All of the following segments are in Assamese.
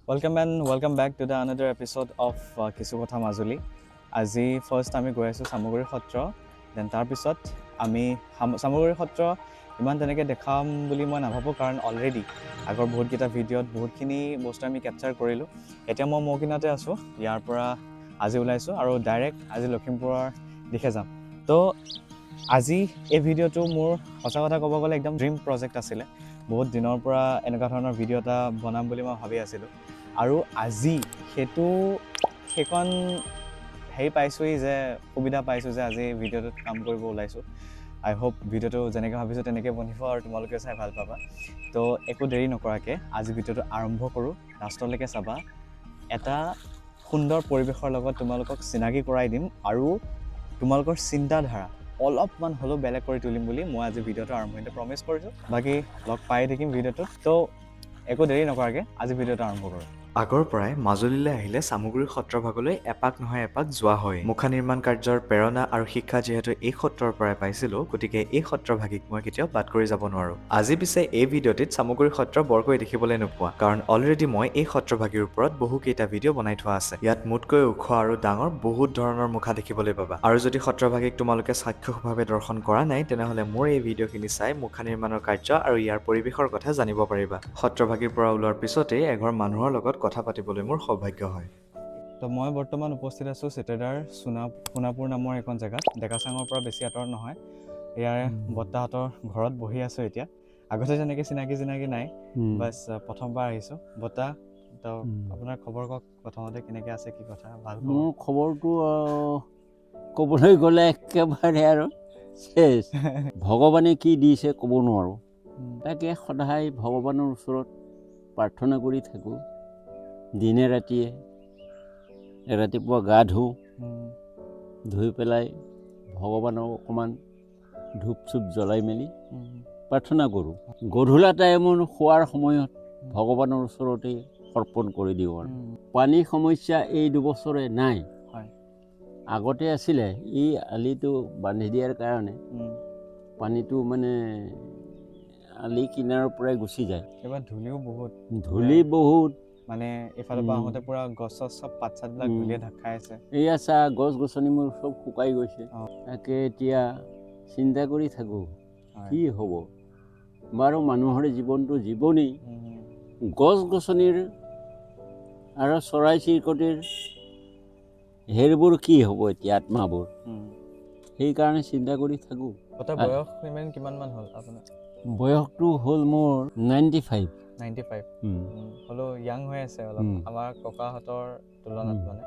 Welcome back to the another episode of Kisu Kotha Majuli. আজি ফাৰ্ষ্ট আমি গৈ আছোঁ চামগুৰি সত্ৰ, দেন তাৰপিছত আমি চামগুৰি সত্ৰ ইমান তেনেকৈ দেখাম বুলি মই নাভাবোঁ, কাৰণ অলৰেডি আগৰ বহুতকেইটা ভিডিঅ'ত বহুতখিনি বস্তু আমি কেপচাৰ কৰিলোঁ। এতিয়া মই মৌকিনাতে আছোঁ, ইয়াৰ পৰা আজি ওলাইছোঁ আৰু ডাইৰেক্ট আজি লখিমপুৰৰ দিশে যাম। তো আজি এই ভিডিঅ'টো মোৰ সঁচা কথা ক'ব গ'লে একদম ড্ৰিম প্ৰজেক্ট আছিলে। বহুত দিনৰ পৰা এনেকুৱা ধৰণৰ ভিডিঅ' এটা বনাম বুলি মই ভাবি আছিলোঁ, আৰু আজি সেইখন পাইছোঁহি যে সুবিধা পাইছোঁ যে আজি ভিডিঅ'টোত কাম কৰিব ওলাইছোঁ। আই হোপ ভিডিঅ'টো যেনেকৈ ভাবিছোঁ তেনেকৈ বনিব আৰু তোমালোকে চাই ভাল পাবা। তো একো দেৰি নকৰাকৈ আজি ভিডিঅ'টো আৰম্ভ কৰোঁ, লাষ্টলৈকে চাবা। এটা সুন্দৰ পৰিৱেশৰ লগত তোমালোকক চিনাকি কৰাই দিম আৰু তোমালোকৰ চিন্তাধাৰা অলপমান হ'লেও বেলেগ কৰি তুলিম বুলি মই আজি ভিডিঅ'টো আৰম্ভণিতে প্ৰমিছ কৰিছোঁ। বাকী লগ পাই থাকিম ভিডিঅ'টোত। তো একো দেৰি নকৰাকৈ আজি ভিডিঅ'টো আৰম্ভ কৰোঁ। আগৰ পৰাই মাজুলীলৈ আহিলে চামগুৰি সত্ৰভাগলৈ এপাক নহয় এপাক যোৱা হয়। মুখা নিৰ্মাণ কাৰ্যৰ প্ৰেৰণা আৰু শিক্ষা যিহেতু এই সত্ৰৰ পৰাই পাইছিলোঁ, গতিকে এই সত্ৰভাগীক মই কেতিয়াও বাদ কৰি যাব নোৱাৰোঁ। আজি পিছে এই ভিডিঅ'টিত চামগুৰি সত্ৰ বৰকৈ দেখিবলৈ নোপোৱা, কাৰণ অলৰেডি মই এই সত্ৰভাগীৰ ওপৰত বহুকেইটা ভিডিঅ' বনাই থোৱা আছে। ইয়াত মোতকৈ ওখ আৰু ডাঙৰ বহুত ধৰণৰ মুখা দেখিবলৈ পাবা। আৰু যদি সত্ৰভাগীক তোমালোকে চাক্ষুষভাৱে দৰ্শন কৰা নাই, তেনেহ'লে মোৰ এই ভিডিঅ'খিনি চাই মুখা নিৰ্মাণৰ কাৰ্য আৰু ইয়াৰ পৰিৱেশৰ কথা জানিব পাৰিবা। সত্ৰভাগীৰ পৰা ওলোৱাৰ পিছতেই এঘৰ মানুহৰ লগত কথা পাতিবলৈ মোৰ সৌভাগ্য হয়। তো মই বৰ্তমান উপস্থিত আছোঁ চিটেদাৰ সোণাপুৰ নামৰ এখন জেগাত। ডেকাচাঙৰ পৰা বেছি আঁতৰত নহয়। ইয়াৰ বৰ্তাহঁতৰ ঘৰত বহি আছোঁ এতিয়া। আগতে তেনেকৈ চিনাকি নাই, বাছ প্ৰথমবাৰ আহিছোঁ। বৰ্তা, তো আপোনাৰ খবৰ কওক প্ৰথমতে, কেনেকৈ আছে, কি কথা? ভাল? মোৰ খবৰটো ক'বলৈ গ'লে একেবাৰে আৰু শেষ। ভগৱানে কি দিছে ক'ব নোৱাৰোঁ। তাকে সদায় ভগৱানৰ ওচৰত প্ৰাৰ্থনা কৰি থাকোঁ, দিনে ৰাতিয়ে। ৰাতিপুৱা গা ধুওঁ, ধুই পেলাই ভগৱানক অকণমান ধূপ চুপ জ্বলাই মেলি প্ৰাৰ্থনা কৰোঁ। গধূলা টাইমত শোৱাৰ সময়ত ভগৱানৰ ওচৰতেই অৰ্পণ কৰি দিওঁ। আৰু পানীৰ সমস্যা এই দুবছৰে নাই। আগতে আছিলে, এই আলিটো বান্ধি দিয়াৰ কাৰণে পানীটো মানে আলি কিনাৰৰ পৰাই গুচি যায়। এবাৰ ধূলি বহুত মানে এইফালৰ পৰা আহোঁতে পুৰা গছ চছ চব পাত চাতবিলাক ধূলিয়ে ঢাক খাই আছে। এয়া চা, গছ গছনিবোৰ চব শুকাই গৈছে। তাকে এতিয়া চিন্তা কৰি থাকোঁ কি হ'ব। বাৰু মানুহৰ জীৱনটো জীৱনেই, গছ গছনিৰ আৰু চৰাই চিৰিকটিৰ হেৰিবোৰ কি হ'ব এতিয়া, আত্মাবোৰ। সেইকাৰণে চিন্তা কৰি থাকোঁ। বয়স কিমানমান হ'ল আপোনাৰ? বয়সটো হ'ল মোৰ 95। হ'লেও য়াং হৈ আছে অলপ, আমাৰ ককাহঁতৰ তুলনাত। মানে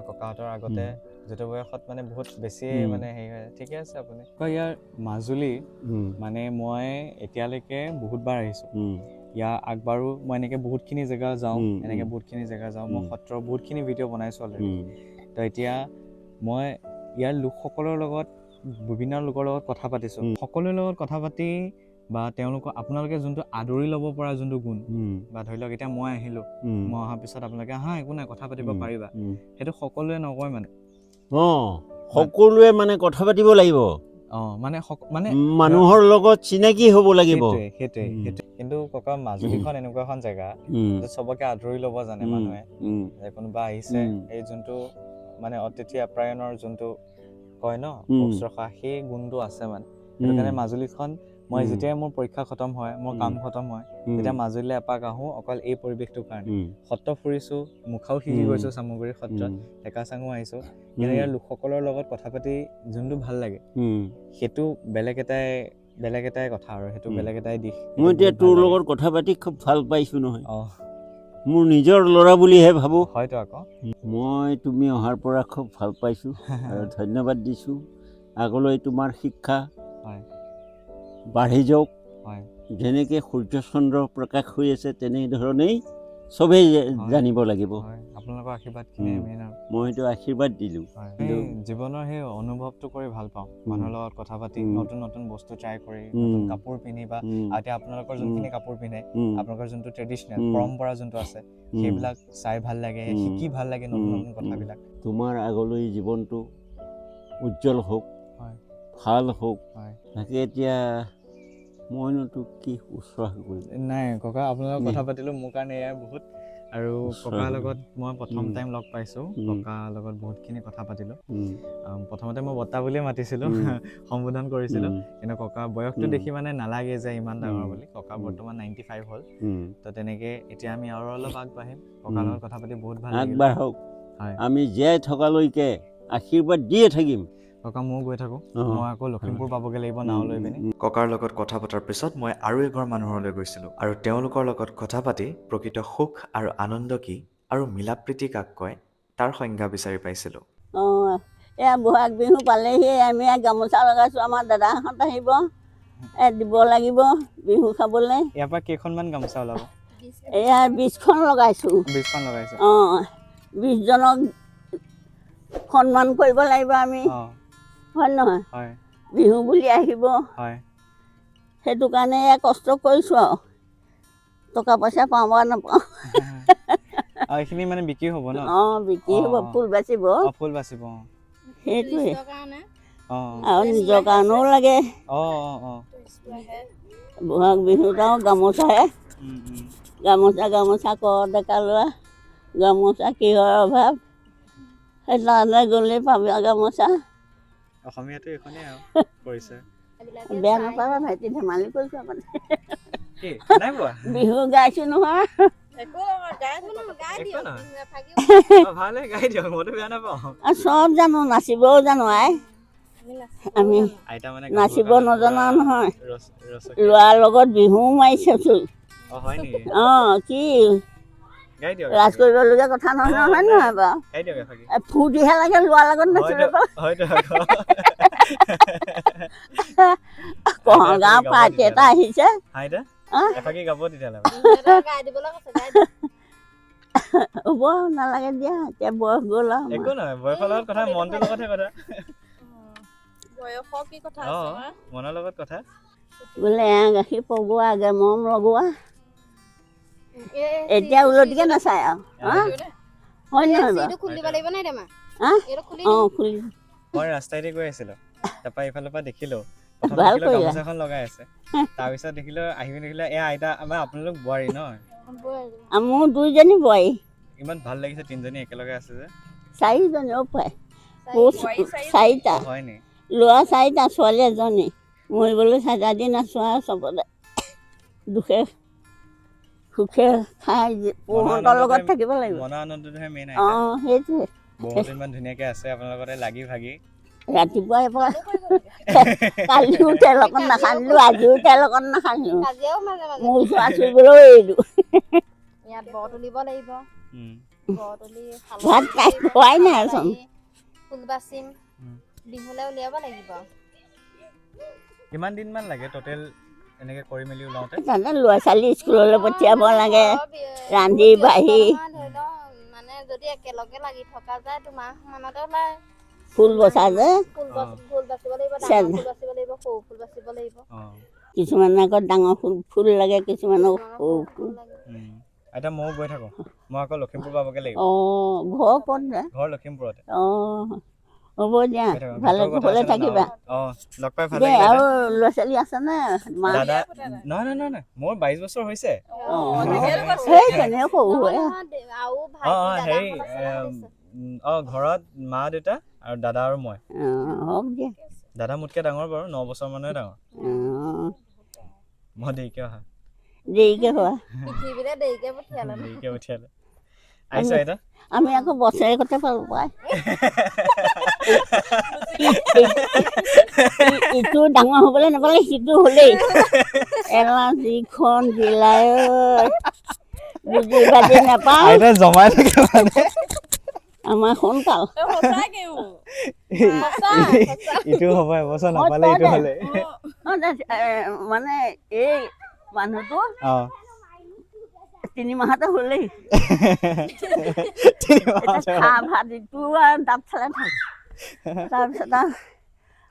ককাহঁতৰ আগতে যিটো বয়সত মানে বহুত বেছিয়ে মানে হেৰি হয়। ঠিকে আছে আপুনি। ইয়াৰ মাজুলী মানে মই এতিয়ালৈকে বহুতবাৰ আহিছোঁ। ইয়াৰ আগবাৰো মই এনেকৈ বহুতখিনি জেগা যাওঁ, মই সত্ৰৰ বহুতখিনি ভিডিঅ' বনাইছোঁ অলৰেডি। তো এতিয়া মই ইয়াৰ লোকসকলৰ লগত, বিভিন্ন লোকৰ লগত কথা পাতিছোঁ। সকলোৰে লগত কথা পাতি বা আপোনালোকে যোনটো আদৰি ল'ব পৰা যোনটো গুণ, বা ধৰি লওক এতিয়া মই আহিলোঁ, মই অহাৰ পিছত আপোনালোকে একো নাই কথা পাতিব পাৰিবা, সেইটো সকলোৱে নকয় মানে। সকলোৱে মানে কথা পাতিব লাগিব। মানে মানুহৰ লগত চিনাকি হ'ব লাগিব। সেইটোৱে। কিন্তু ককা, মাজুলীখন এনেকুৱা এখন জেগা চবকে আদৰি ল'ব জানে মানুহে। যে কোনোবা আহিছে, এই যোনটো মানে অতিথি আপ্যায়নৰ যোনটো কয় ন, শুশ্ৰূষা, সেই গুণটো আছে মানে। সেইটো কাৰণে মাজুলীখন, মই যেতিয়াই মোৰ পৰীক্ষা খতম হয়, মোৰ কাম খতম হয়, তেতিয়া মাজুলীলৈ এপাক আহোঁ অকল এই পৰিৱেশটোৰ কাৰণে। সত্ৰ ফুৰিছোঁ, মুখাও শিকি গৈছোঁ চামগুৰি সত্ৰত, ডেকাচাঙো আহিছোঁ। কিন্তু ইয়াৰ লোকসকলৰ লগত কথা পাতি যোনটো ভাল লাগে, সেইটো বেলেগ এটাই কথা, আৰু সেইটো বেলেগ এটাই দিশ। মই এতিয়া তোৰ লগত কথা পাতি খুব ভাল পাইছোঁ নহয়। মোৰ নিজৰ ল'ৰা বুলিহে ভাবোঁ। হয়তো আকৌ মই তুমি অহাৰ পৰা খুব ভাল পাইছোঁ আৰু ধন্যবাদ দিছোঁ। আগলৈ তোমাৰ শিক্ষা বাঢ়ি যাওক। যেনেকৈ সূৰ্য চন্দ্ৰ প্ৰকাশ হৈ আছে, তেনেধৰণেই চবেই জানিব লাগিব। আপোনালোকৰ আশীৰ্বাদখিনি মেইন। আৰু মই সেইটো আশীৰ্বাদ দিলোঁ। জীৱনৰ সেই অনুভৱটো কৰি ভাল পাওঁ, মানুহৰ লগত কথা পাতি, নতুন নতুন বস্তু ট্ৰাই কৰি, নতুন কাপোৰ পিন্ধি, বা এতিয়া আপোনালোকৰ যোনখিনি কাপোৰ পিন্ধে, আপোনালোকৰ যোনটো ট্ৰেডিচনেল পৰম্পৰা যোনটো আছে, সেইবিলাক চাই ভাল লাগে, শিকি ভাল লাগে নতুন নতুন কথাবিলাক। তোমাৰ আগলৈ জীৱনটো উজ্জ্বল হওক, ভাল হওক। তাকে এতিয়া মইনো তোক কি শুশ্ৰূষা কৰিম। নাই ককা, আপোনালোকৰ কথা পাতিলোঁ, মোৰ কাৰণে এয়াই বহুত। আৰু ককাৰ লগত মই প্ৰথম টাইম লগ পাইছোঁ উম। ককাৰ লগত বহুতখিনি কথা পাতিলোঁ উম, প্ৰথমতে মই বৰ্তা বুলিয়ে মাতিছিলোঁ সম্বোধন কৰিছিলোঁ উম, কিন্তু ককাৰ বয়সটো উম। দেখি মানে নালাগে যে ইমান ডাঙৰ উম। বুলি ককাৰ উম। বৰ্তমান 95 হ'ল উম। তো তেনেকৈ এতিয়া আমি আৰু অলপ আগবাঢ়িম ককাৰ লগত কথা পাতি বহুত ভাল লাগিল আগবাঢ়ক হয় আমি জীয়াই থকালৈকে আশীৰ্বাদ দিয়ে থাকিম ককা ময়ো গৈ থাকোঁ অ'। মই আকৌ লখিমপুৰ পাবগৈ লাগিব উম, নাও লৈ উম, পিনি উম। ককাৰ লগত কথা পতাৰ পিছত মই আৰু এঘৰ মানুহলৈ গৈছিলোঁ আৰু তেওঁলোকৰ লগত কথা পাতি প্ৰকৃত সুখ আৰু আনন্দ কি আৰু মিলা প্ৰীতি কাক কয় তাৰ সংজ্ঞা বিচাৰি পাইছিলোঁ অঁ এয়া বহাগ বিহু পালেহি আমি গামোচা লগাইছোঁ আমাৰ দাদাহঁত আহিব দিব লাগিব বিহু খাবলৈ ইয়াৰ পৰা কেইখনমান গামোচা ওলাব এয়া 20খন লগাইছোঁ 20খন লগাইছে অঁ 20জনক সন্মান কৰিব লাগিব আমি অঁ হয় নহয় হয় বিহু বুলি আহিব হয় সেইটো কাৰণে এয়া কষ্ট কৰিছোঁ আৰু টকা পইচা পাওঁ বা নাপাওঁ আৰু এইখিনি মানে বিক্ৰী হ'ব ন অঁ বিক্ৰী হ'ব ফুল বাচিব অঁ ফুল বাচিব অঁ সেইটোৱে অঁ আৰু নিজৰ কাৰণেও লাগে অঁ অঁ অঁ বহাগ বিহুত আৰু গামোচাহে গামোচা কৰ ডেকা লোৱা গামোচা কিহৰ অভাৱ সেই তালৈ গ'লেই পাবি গামোচা অসমীয়াটো এইখনেই আৰু পৰিচয় বেয়া নাপাবা ভাইটি ধেমালি কৰিছোঁ মানে কি নাই পোৱা বিহু গাইছোঁ নহয় ভালে গাই দিয়ক মইতো বেয়া নাপাওঁ আৰু চব জানো নাচিবও জানো আই আমি আইতা মানে নাচিব নজনা নহয় ৰচকীয়া ল'ৰাৰ লগত বিহুও মাৰিছোঁ অঁ হয় নেকি অঁ কি গাই দিয়ক লাজ কৰিবলগীয়া কথা নহয় হয় নহয় বাৰু গাই দিয়ক এফাকি ফূৰ্তিহে লাগে ল'ৰাৰ লগত নাচিলে হয়তো কহৰ গাঁৱৰ পাৰ্টি এটা আহিছে আইতা অঁ এফাকি গাব তেতিয়াহ'লে হ'ব নালাগে দিয়া এতিয়া বয়স গ'ল আৰু একো নহয় বয়সৰ লগত কথা মনটোৰ লগতহে কথা বয়সৰ কি কথা অঁ আছে মনৰ লগত কথা বোলে এয়া গাখীৰ পগোৱা আগে মৰম লগোৱা এতিয়া উলটিকে নাচায় আৰু হয় নহয় বাৰু খুলি দিব লাগিব নাই তেমা এইটো খুলি অঁ খুলি মই ৰাস্তাইদি গৈ আছিলোঁ তাৰপৰা এইফালৰ পৰা দেখিলোঁ প্ৰথম ভাল দেখিলোঁ কৰিলা গামোচাখন লগাই আছে তাৰপিছত দেখিলোঁ আহি দেখিলোঁ এয়া আইতা আমাৰ আপোনালোক বোৱাৰী ন মোৰ দুইজনী বোৱাৰী ইমান ভাল লাগিছে তিনিজনী একেলগে আছে যে চাৰিজনী পায় চাৰিটা অঁ হয় নি ল'ৰা চাৰিটা ছোৱালী এজনী মৰিবলৈ 4টা দিন আছোঁ আৰু চবতে দুখে সুখে খাই পোহঁতৰ লগত থাকিব লাগিব মনৰ আনন্দটোহে মেইন আইতা অঁ সেইটোৱে বহুত ইমান ধুনীয়াকৈ আছে আপোনালোকৰ লগতে লাগি ভাগি ৰাতিপুৱাই পৰা কালিও তেল অকণ নাখান্দিলোঁ আজিও তেল অকণ নাখান্দিলোঁ কাজিয়াও মাজে মাজে মোৰ চোৱা চুৰিবলৈও এৰিলোঁ ইয়াত বৰ তুলিব লাগিব বৰ তুলি ভাত খাই খোৱাই নাইচোন ফুল বাচিম বিহুলৈ উলিয়াব লাগিব কিমান দিনমান লাগে টোটেল এনেকৈ কৰি মেলি ওলাওঁতে জানে ল'ৰা ছোৱালী স্কুললৈ পঠিয়াব লাগে ৰান্ধি বাঢ়ি ধৰি লওক মানে যদি একেলগে লাগি থকা যায় 2 মাহ মানতে ওলাই ফুল বচা যে ফুল বাচিব লাগিব ডাঙৰ ফুল বাচিব লাগিব সৰু ফুল বাচিব লাগিব কিছুমানে আকৌ ডাঙৰ ফুল লাগে কিছুমানক সৰু ফুল আইতা ময়ো গৈ থাকোঁ মই আকৌ লখিমপুৰ পাবগৈ লাগিব অঁ ঘৰ ক'ত ঘৰ লখিমপুৰতে অঁ হ'ব দিয়া গৈ থাকোঁ। ভালে ভাতৰ কথা কুশলে আছে ন, থাকিবা অঁ লগ পাই ভাল দেই লাগিলে আৰু ল'ৰা ছোৱালী আছেনে মা দাদা নহয় মোৰ 22 বছৰ হৈছে সেই তেনেকৈ সৰু হৈ অঁ হেৰি ঘৰত মা দেউতা আৰু দাদা আৰু মই হওক দিয়া দাদা মোতকৈ ডাঙৰ বাৰু 9 বছৰ মানহে ডাঙৰ অঁ মই দেৰিকৈ অহা দেৰিকৈ হোৱা পৃথিৱীতে দেৰিকে পঠিয়ালে দেৰিকৈ উঠিয়ালে আহিছোঁ আইতা আমি আকৌ বছৰেকতে পালোঁ পাই ইটো ডাঙৰ হ'বলৈ নাপালে সিটো হ'লেই এলা যিখন জিলাই বুজি বাজি নাপাওঁ আইতা জমাই থাকে মানে আমাৰ সোনকাল ইটো হ'ব এবছৰ নাপালে ইটো হ'লে মানে এই মানুহটো অঁ 3 মাহতে হ'লেই 3 মাহতে খা ভাত ইটো আৰু দাঁত চালে থাক তাৰপিছত আৰু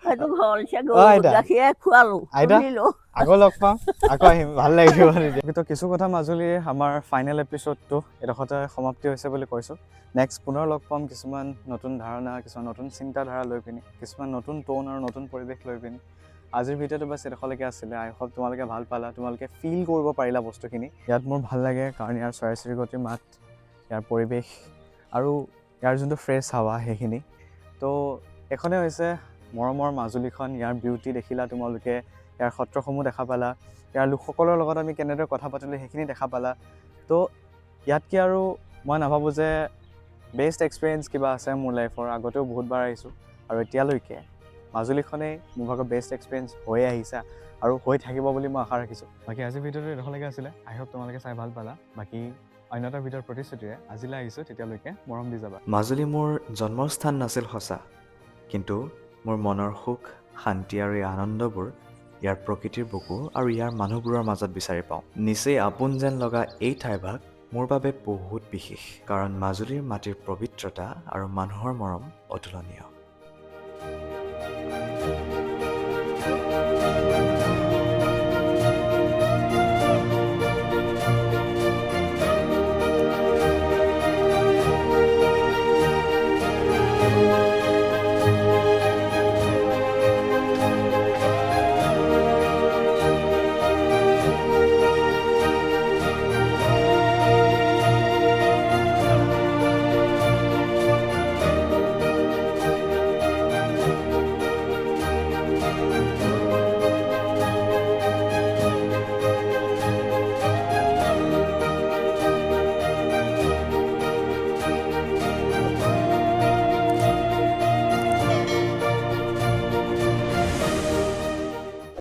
হয়তো ঘৰলৈছে গাখীৰে খোৱালোঁ তুলিলোঁ আকৌ লগ পাম আকৌ আহিম ভাল লাগিব কিন্তু কিছু কথা মাজুলীৰ আমাৰ ফাইনেল এপিছ'ডটো এডোখৰতে সমাপ্তি হৈছে বুলি কৈছোঁ নেক্সট পুনৰ লগ পাম কিছুমান নতুন ধাৰণা কিছুমান নতুন চিন্তাধাৰা লৈ পিনি কিছুমান নতুন টোন আৰু নতুন পৰিৱেশ লৈ পিনি আজিৰ ভিডিঅ'টো বাছ এডোখৰলৈকে আছিলে আই হোপ তোমালোকে ভাল পালা তোমালোকে ফিল কৰিব পাৰিলা বস্তুখিনি ইয়াত মোৰ ভাল লাগে কাৰণ ইয়াৰ চৰাই চিৰিকটিৰ মাত ইয়াৰ পৰিৱেশ আৰু ইয়াৰ যোনটো ফ্ৰেছ হাৱা সেইখিনি। তো এখনে হৈছে মৰমৰ মাজুলীখন। ইয়াৰ বিউটি দেখিলা তোমালোকে, ইয়াৰ সত্ৰসমূহ দেখা পালা, ইয়াৰ লোকসকলৰ লগত আমি কেনেদৰে কথা পাতিলোঁ সেইখিনি দেখা পালা। তো ইয়াতকৈ আৰু মই নাভাবোঁ যে বেষ্ট এক্সপিৰিয়েঞ্চ কিবা আছে মোৰ লাইফৰ। আগতেও বহুতবাৰ আহিছোঁ আৰু এতিয়ালৈকে মাজুলীখনেই মোৰ ভাগৰ বেষ্ট এক্সপিৰিয়েঞ্চ হৈ আহিছে আৰু হৈ থাকিব বুলি মই আশা ৰাখিছোঁ। বাকী আজিৰ ভিডিঅ'টো এইডোখৰলৈকে আছিলে। আই হোপ তোমালোকে চাই ভাল পালা। বাকী অন্য এটা ভিডিঅ'ৰ প্ৰতিশ্ৰুতিৰে আজিলৈ আহিছোঁ, তেতিয়ালৈকে মৰম দি যাবা। মাজুলী মোৰ জন্মৰ স্থান নাছিল সঁচা, কিন্তু মোৰ মনৰ সুখ, শান্তি আৰু এই আনন্দবোৰ ইয়াৰ প্ৰকৃতিৰ বুকু আৰু ইয়াৰ মানুহবোৰৰ মাজত বিচাৰি পাওঁ। নিচেই আপোন যেন লগা এই ঠাইভাগ মোৰ বাবে বহুত বিশেষ, কাৰণ মাজুলীৰ মাটিৰ পবিত্ৰতা আৰু মানুহৰ মৰম অতুলনীয়।